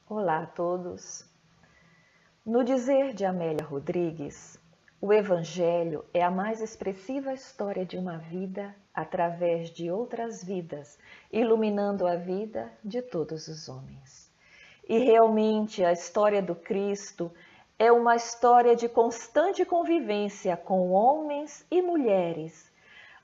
Olá a todos. No dizer de Amélia Rodrigues, o Evangelho é a mais expressiva história de uma vida através de outras vidas, iluminando a vida de todos os homens. E realmente a história do Cristo é uma história de constante convivência com homens e mulheres,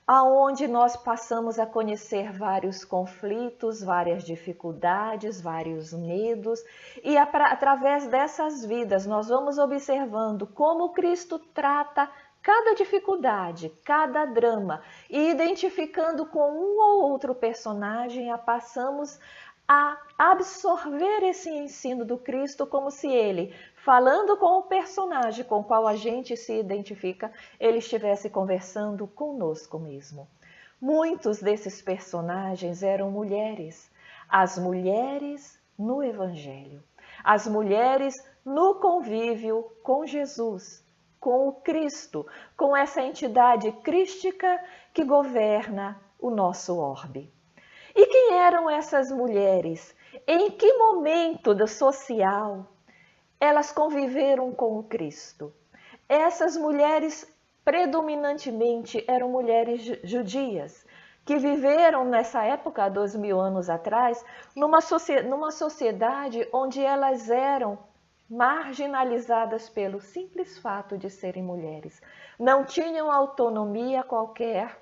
aonde nós passamos a conhecer vários conflitos, várias dificuldades, vários medos, e através dessas vidas nós vamos observando como Cristo trata cada dificuldade, cada drama, e identificando com um ou outro personagem, passamos a absorver esse ensino do Cristo como se ele, falando com o personagem com o qual a gente se identifica, ele estivesse conversando conosco mesmo. Muitos desses personagens eram mulheres, as mulheres no Evangelho, as mulheres no convívio com Jesus, com o Cristo, com essa entidade crística que governa o nosso orbe. E quem eram essas mulheres? Em que momento do social elas conviveram com o Cristo? Essas mulheres predominantemente eram mulheres judias, que viveram nessa época, há 2000 anos atrás, numa sociedade onde elas eram marginalizadas pelo simples fato de serem mulheres. Não tinham autonomia qualquer,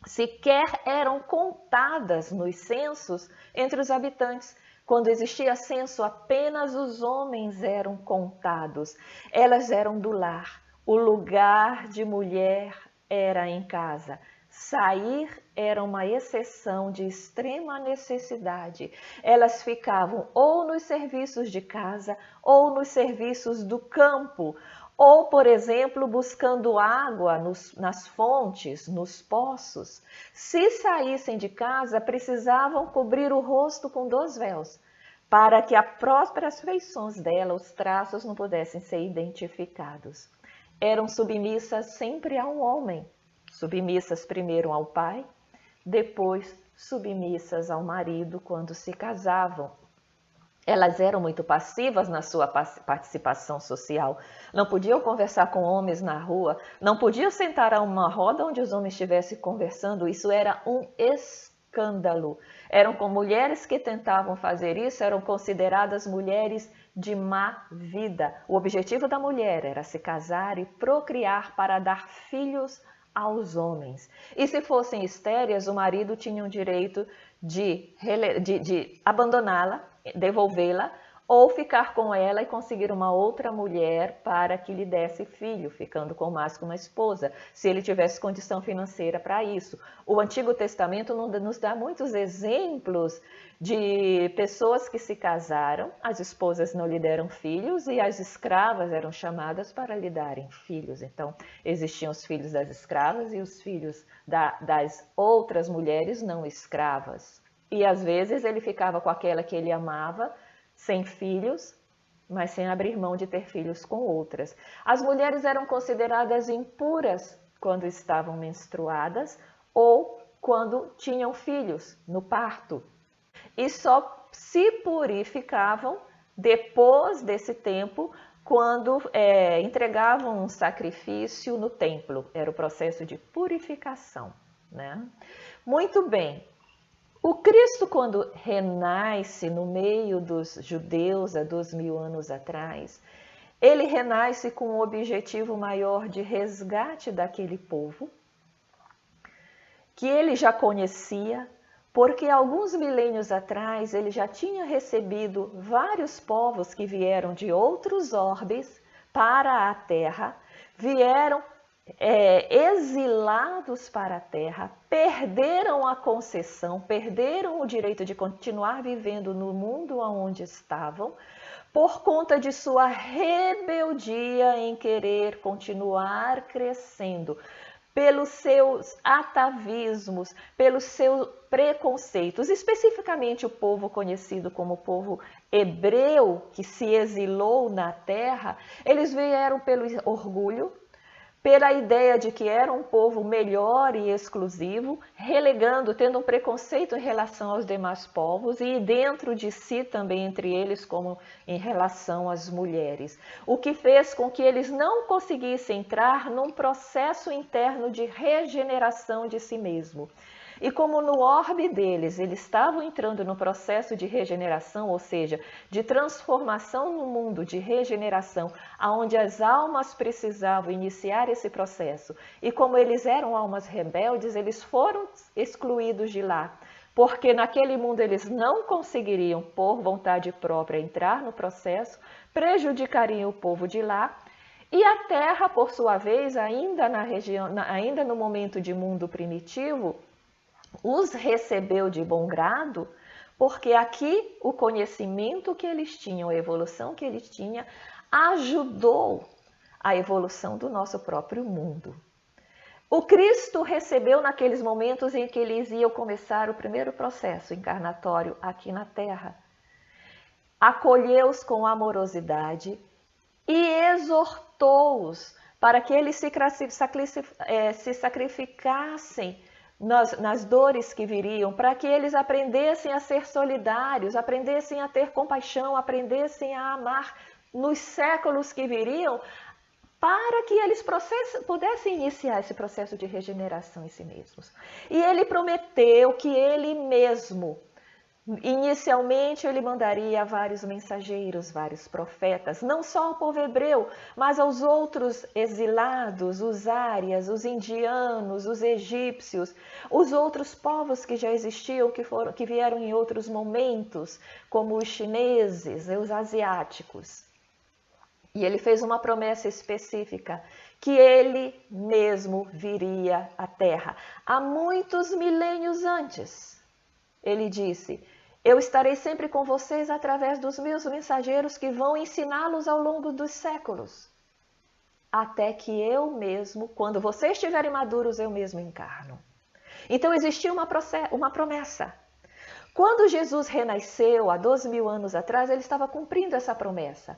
sequer eram contadas nos censos entre os habitantes. Quando existia censo, apenas os homens eram contados. Elas eram do lar. O lugar de mulher era em casa. Sair era uma exceção de extrema necessidade. Elas ficavam ou nos serviços de casa ou nos serviços do campo, ou, por exemplo, buscando água nas fontes, nos poços. Se saíssem de casa, precisavam cobrir o rosto com 2 véus, para que as próprias feições dela, os traços, não pudessem ser identificados. Eram submissas sempre a um homem, submissas primeiro ao pai, depois submissas ao marido quando se casavam. Elas eram muito passivas na sua participação social, não podiam conversar com homens na rua, não podiam sentar a uma roda onde os homens estivessem conversando, isso era um escândalo. Eram com mulheres que tentavam fazer isso, eram consideradas mulheres de má vida. O objetivo da mulher era se casar e procriar para dar filhos aos homens. E se fossem estéreis, o marido tinha o direito de abandoná-la, devolvê-la, ou ficar com ela e conseguir uma outra mulher para que lhe desse filho, ficando com mais que uma esposa, se ele tivesse condição financeira para isso. O Antigo Testamento nos dá muitos exemplos de pessoas que se casaram, as esposas não lhe deram filhos e as escravas eram chamadas para lhe darem filhos. Então, existiam os filhos das escravas e os filhos das outras mulheres não escravas. E às vezes ele ficava com aquela que ele amava, sem filhos, mas sem abrir mão de ter filhos com outras. As mulheres eram consideradas impuras quando estavam menstruadas ou quando tinham filhos no parto. E só se purificavam depois desse tempo, quando entregavam um sacrifício no templo. Era o processo de purificação, né? Muito bem. O Cristo, quando renasce no meio dos judeus há 2000 anos atrás, ele renasce com o objetivo maior de resgate daquele povo, que ele já conhecia, porque alguns milênios atrás ele já tinha recebido vários povos que vieram de outros orbes para a Terra, vieram exilados para a Terra, perderam a concessão, perderam o direito de continuar vivendo no mundo onde estavam, por conta de sua rebeldia em querer continuar crescendo, pelos seus atavismos, pelos seus preconceitos, especificamente o povo conhecido como povo hebreu, que se exilou na terra, eles vieram pelo orgulho, pela ideia de que era um povo melhor e exclusivo, relegando, tendo um preconceito em relação aos demais povos e dentro de si também entre eles, como em relação às mulheres. O que fez com que eles não conseguissem entrar num processo interno de regeneração de si mesmo. E como no orbe deles, eles estavam entrando no processo de regeneração, ou seja, de transformação no mundo, de regeneração, aonde as almas precisavam iniciar esse processo. E como eles eram almas rebeldes, eles foram excluídos de lá, porque naquele mundo eles não conseguiriam, por vontade própria, entrar no processo, prejudicariam o povo de lá. E a terra, por sua vez, ainda ainda no momento de mundo primitivo, os recebeu de bom grado, porque aqui o conhecimento que eles tinham, a evolução que eles tinham, ajudou a evolução do nosso próprio mundo. O Cristo recebeu naqueles momentos em que eles iam começar o primeiro processo encarnatório aqui na Terra. Acolheu-os com amorosidade e exortou-os para que eles se sacrificassem nas dores que viriam, para que eles aprendessem a ser solidários, aprendessem a ter compaixão, aprendessem a amar nos séculos que viriam, para que eles pudessem iniciar esse processo de regeneração em si mesmos. E ele prometeu que ele mesmo, inicialmente, ele mandaria vários mensageiros, vários profetas, não só ao povo hebreu, mas aos outros exilados, os árias, os indianos, os egípcios, os outros povos que já existiam, que vieram em outros momentos, como os chineses e os asiáticos. E ele fez uma promessa específica, que ele mesmo viria à Terra. Há muitos milênios antes, ele disse: eu estarei sempre com vocês através dos meus mensageiros que vão ensiná-los ao longo dos séculos. Até que eu mesmo, quando vocês estiverem maduros, eu mesmo encarno. Então existia uma promessa. Quando Jesus renasceu, há 12.000 anos atrás, ele estava cumprindo essa promessa.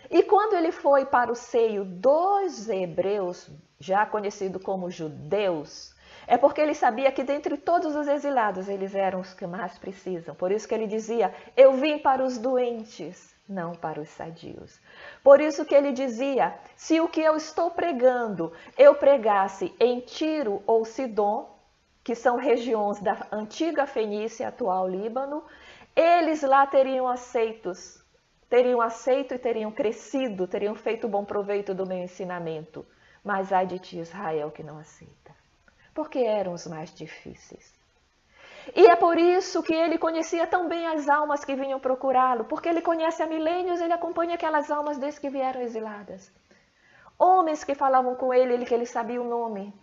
E quando ele foi para o seio dos hebreus, já conhecido como judeus, é porque ele sabia que dentre todos os exilados, eles eram os que mais precisam. Por isso que ele dizia: eu vim para os doentes, não para os sadios. Por isso que ele dizia: se o que eu estou pregando, eu pregasse em Tiro ou Sidom, que são regiões da antiga Fenícia, atual Líbano, eles lá teriam aceito e teriam crescido, teriam feito bom proveito do meu ensinamento. Mas ai de ti, Israel, que não aceita, porque eram os mais difíceis. E é por isso que ele conhecia tão bem as almas que vinham procurá-lo, porque ele conhece há milênios, ele acompanha aquelas almas desde que vieram exiladas. Homens que falavam com ele que ele sabia o nome.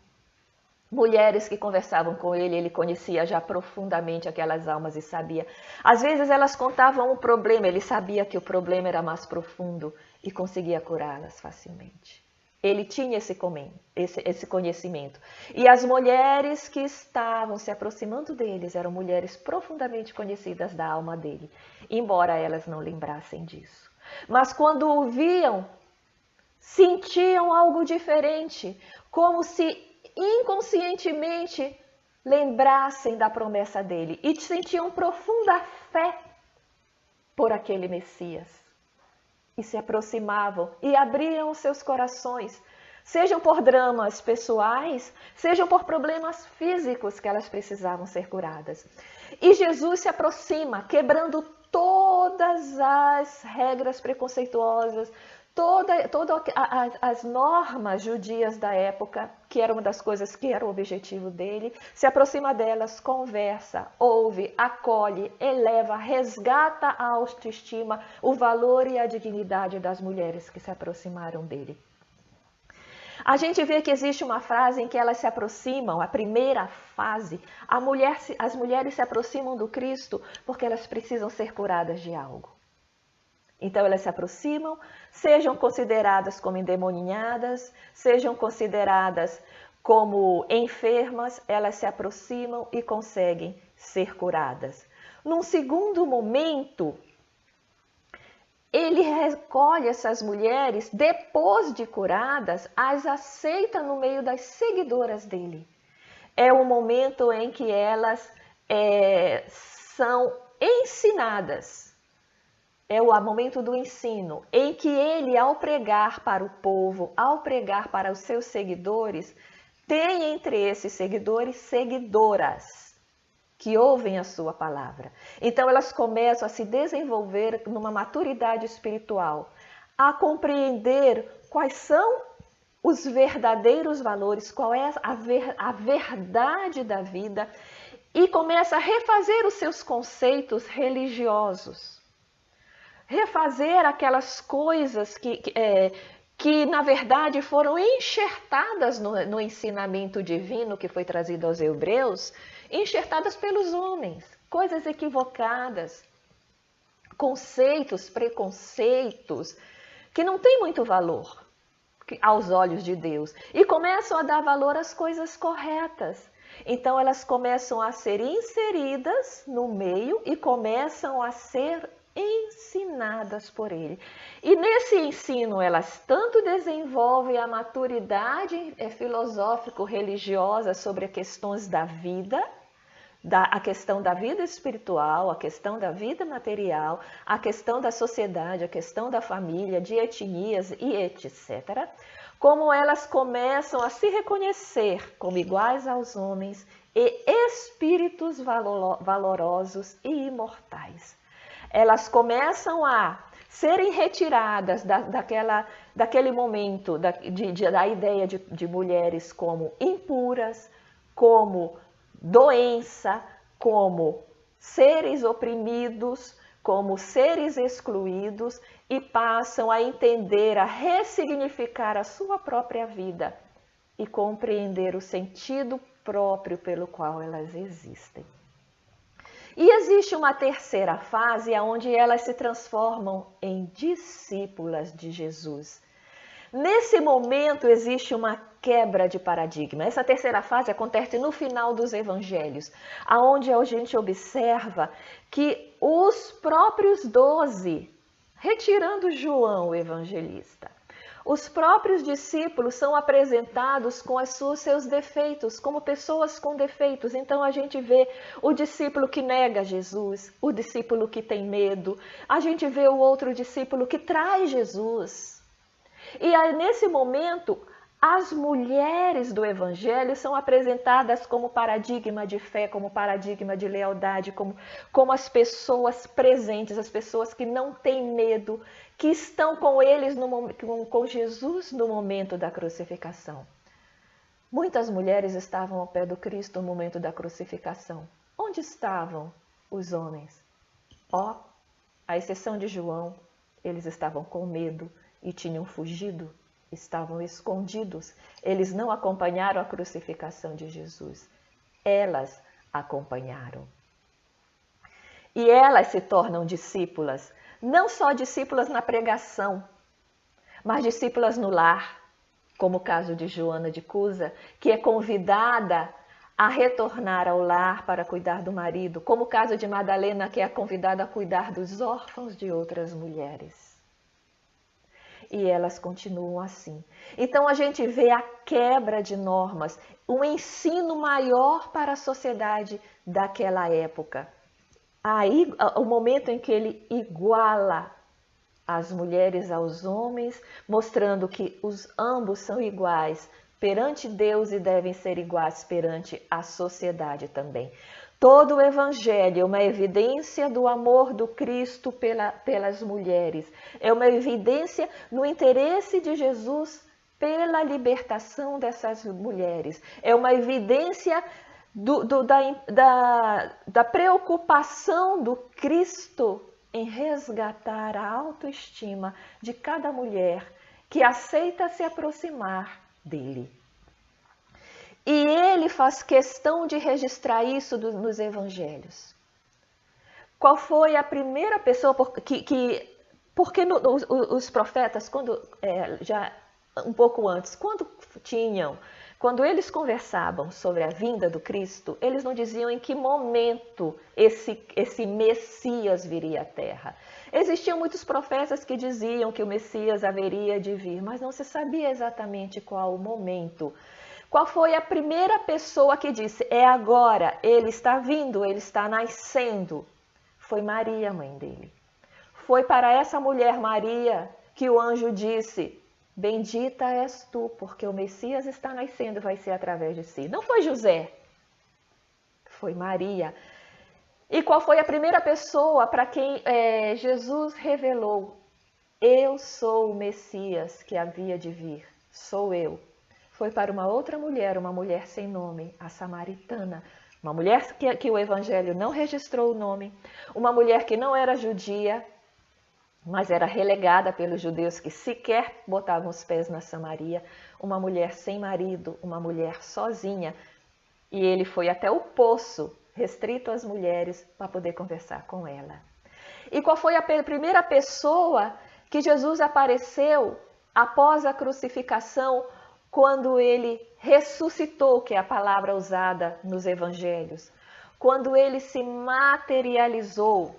Mulheres que conversavam com ele conhecia já profundamente aquelas almas e sabia. Às vezes elas contavam um problema, ele sabia que o problema era mais profundo e conseguia curá-las facilmente. Ele tinha esse conhecimento. E as mulheres que estavam se aproximando deles eram mulheres profundamente conhecidas da alma dele, embora elas não lembrassem disso. Mas quando o viam, sentiam algo diferente, como se inconscientemente lembrassem da promessa dele e sentiam profunda fé por aquele Messias. E se aproximavam e abriam os seus corações, sejam por dramas pessoais, sejam por problemas físicos que elas precisavam ser curadas. E Jesus se aproxima, quebrando todas as regras preconceituosas, todas as normas judias da época, que era uma das coisas que era o objetivo dele, se aproxima delas, conversa, ouve, acolhe, eleva, resgata a autoestima, o valor e a dignidade das mulheres que se aproximaram dele. A gente vê que existe uma frase em que elas se aproximam, a primeira fase, as mulheres se aproximam do Cristo porque elas precisam ser curadas de algo. Então elas se aproximam, sejam consideradas como endemoninhadas, sejam consideradas como enfermas, elas se aproximam e conseguem ser curadas. Num segundo momento, ele recolhe essas mulheres, depois de curadas, as aceita no meio das seguidoras dele. É o momento em que elas são ensinadas. É o momento do ensino, em que ele, ao pregar para o povo, ao pregar para os seus seguidores, tem entre esses seguidores seguidoras que ouvem a sua palavra. Então elas começam a se desenvolver numa maturidade espiritual, a compreender quais são os verdadeiros valores, qual é a verdade da vida, e começa a refazer os seus conceitos religiosos. Refazer aquelas coisas que na verdade foram enxertadas no ensinamento divino que foi trazido aos hebreus, enxertadas pelos homens, coisas equivocadas, conceitos, preconceitos, que não têm muito valor aos olhos de Deus, e começam a dar valor às coisas corretas. Então elas começam a ser inseridas no meio e começam a ser ensinadas por ele. E nesse ensino elas tanto desenvolvem a maturidade filosófico-religiosa sobre as questões da vida, a questão da vida espiritual, a questão da vida material, a questão da sociedade, a questão da família, de etnias e etc. Como elas começam a se reconhecer como iguais aos homens e espíritos valorosos e imortais. Elas começam a serem retiradas daquele momento da ideia de mulheres como impuras, como doença, como seres oprimidos, como seres excluídos, e passam a entender, a ressignificar a sua própria vida e compreender o sentido próprio pelo qual elas existem. E existe uma terceira fase onde elas se transformam em discípulas de Jesus. Nesse momento existe uma quebra de paradigma. Essa terceira fase acontece no final dos evangelhos, onde a gente observa que os próprios 12, retirando João o evangelista, os próprios discípulos são apresentados com os seus defeitos, como pessoas com defeitos. Então a gente vê o discípulo que nega Jesus, o discípulo que tem medo, a gente vê o outro discípulo que trai Jesus. E aí, nesse momento, as mulheres do Evangelho são apresentadas como paradigma de fé, como paradigma de lealdade, como as pessoas presentes, as pessoas que não têm medo, que estão com eles, com Jesus no momento da crucificação. Muitas mulheres estavam ao pé do Cristo no momento da crucificação. Onde estavam os homens? À exceção de João, eles estavam com medo e tinham fugido, estavam escondidos. Eles não acompanharam a crucificação de Jesus. Elas acompanharam. E elas se tornam discípulas, não só discípulas na pregação, mas discípulas no lar, como o caso de Joana de Cusa, que é convidada a retornar ao lar para cuidar do marido, como o caso de Madalena, que é convidada a cuidar dos órfãos de outras mulheres. E elas continuam assim. Então a gente vê a quebra de normas, um ensino maior para a sociedade daquela época. Aí o momento em que ele iguala as mulheres aos homens, mostrando que ambos são iguais perante Deus e devem ser iguais perante a sociedade também. Todo o Evangelho é uma evidência do amor do Cristo pelas mulheres. É uma evidência no interesse de Jesus pela libertação dessas mulheres. É uma evidência da preocupação do Cristo em resgatar a autoestima de cada mulher que aceita se aproximar dele. E ele faz questão de registrar isso nos evangelhos. Qual foi a primeira pessoa porque os profetas, já um pouco antes, Quando eles conversavam sobre a vinda do Cristo, eles não diziam em que momento esse Messias viria à Terra. Existiam muitos profetas que diziam que o Messias haveria de vir, mas não se sabia exatamente qual o momento. Qual foi a primeira pessoa que disse, é agora, ele está vindo, ele está nascendo? Foi Maria, mãe dele. Foi para essa mulher Maria que o anjo disse, bendita és tu, porque o Messias está nascendo, vai ser através de si. Não foi José, foi Maria. E qual foi a primeira pessoa para quem Jesus revelou, eu sou o Messias que havia de vir, sou eu. Foi para uma outra mulher, uma mulher sem nome, a samaritana. Uma mulher que o Evangelho não registrou o nome, uma mulher que não era judia, mas era relegada pelos judeus que sequer botavam os pés na Samaria, uma mulher sem marido, uma mulher sozinha. E ele foi até o poço, restrito às mulheres, para poder conversar com ela. E qual foi a primeira pessoa que Jesus apareceu após a crucificação, quando ele ressuscitou, que é a palavra usada nos evangelhos, quando ele se materializou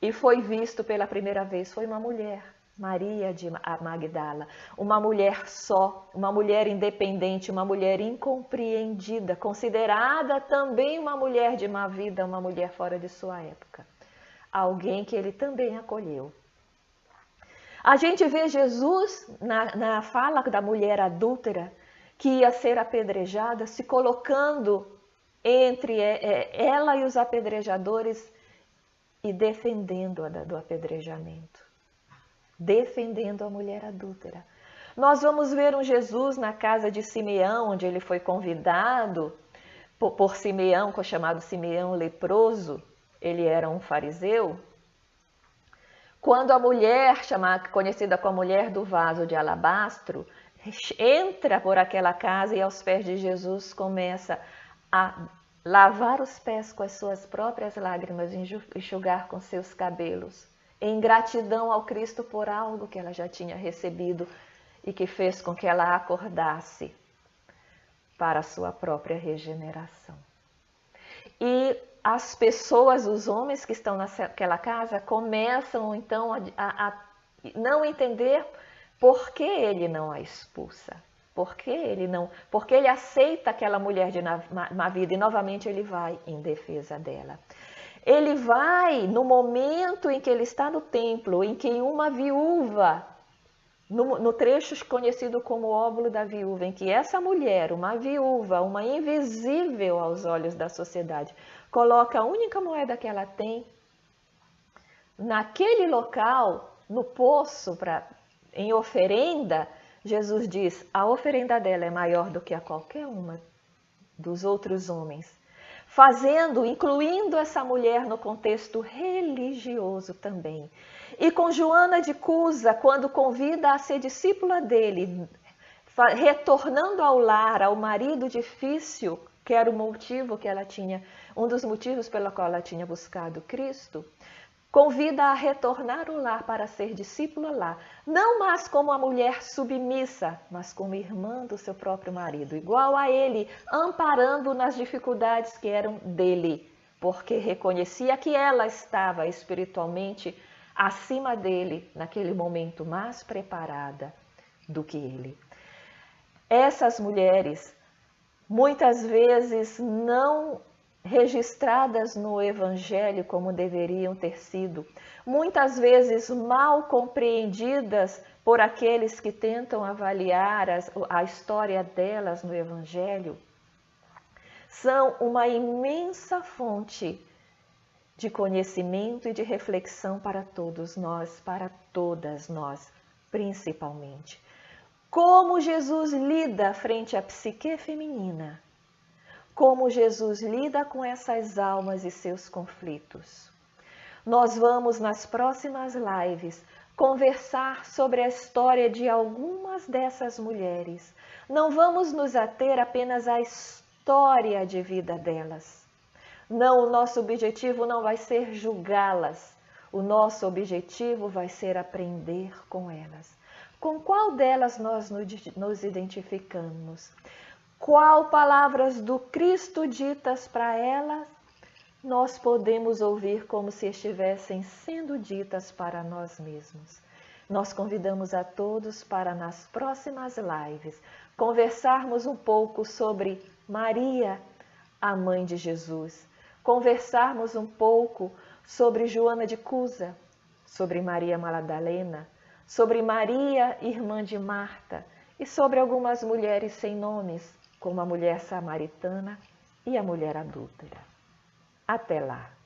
e foi visto pela primeira vez, foi uma mulher, Maria de Magdala, uma mulher só, uma mulher independente, uma mulher incompreendida, considerada também uma mulher de má vida, uma mulher fora de sua época, alguém que ele também acolheu. A gente vê Jesus na fala da mulher adúltera, que ia ser apedrejada, se colocando entre ela e os apedrejadores e defendendo-a do apedrejamento. Defendendo a mulher adúltera. Nós vamos ver um Jesus na casa de Simeão, onde ele foi convidado por Simeão, chamado Simeão leproso. Ele era um fariseu. Quando a mulher, conhecida como a mulher do vaso de alabastro, entra por aquela casa e aos pés de Jesus começa a lavar os pés com as suas próprias lágrimas, enxugar com seus cabelos, em gratidão ao Cristo por algo que ela já tinha recebido e que fez com que ela acordasse para a sua própria regeneração. E as pessoas, os homens que estão naquela casa, começam então a não entender por que ele não a expulsa. Porque ele aceita aquela mulher de má vida e novamente ele vai em defesa dela. Ele vai no momento em que ele está no templo, em que uma viúva, no trecho conhecido como óbolo da viúva, em que essa mulher, uma viúva, uma invisível aos olhos da sociedade, coloca a única moeda que ela tem naquele local, no poço, em oferenda. Jesus diz, a oferenda dela é maior do que a qualquer uma dos outros homens, incluindo essa mulher no contexto religioso também. E com Joana de Cusa, quando convida a ser discípula dele, retornando ao lar, ao marido difícil, que era o motivo que ela tinha, um dos motivos pelo qual ela tinha buscado Cristo, convida a retornar ao lar para ser discípula lá, não mais como a mulher submissa, mas como irmã do seu próprio marido, igual a ele, amparando nas dificuldades que eram dele, porque reconhecia que ela estava espiritualmente acima dele, naquele momento mais preparada do que ele. Essas mulheres, muitas vezes não registradas no Evangelho como deveriam ter sido, muitas vezes mal compreendidas por aqueles que tentam avaliar a história delas no Evangelho, são uma imensa fonte de conhecimento e de reflexão para todos nós, para todas nós, principalmente. Como Jesus lida frente à psique feminina, como Jesus lida com essas almas e seus conflitos. Nós vamos, nas próximas lives, conversar sobre a história de algumas dessas mulheres. Não vamos nos ater apenas à história de vida delas. Não, o nosso objetivo não vai ser julgá-las. O nosso objetivo vai ser aprender com elas. Com qual delas nós nos identificamos? Qual palavras do Cristo ditas para elas nós podemos ouvir como se estivessem sendo ditas para nós mesmos? Nós convidamos a todos para nas próximas lives conversarmos um pouco sobre Maria, a mãe de Jesus, conversarmos um pouco sobre Joana de Cusa, sobre Maria Madalena, sobre Maria, irmã de Marta, e sobre algumas mulheres sem nomes, como a mulher samaritana e a mulher adúltera. Até lá!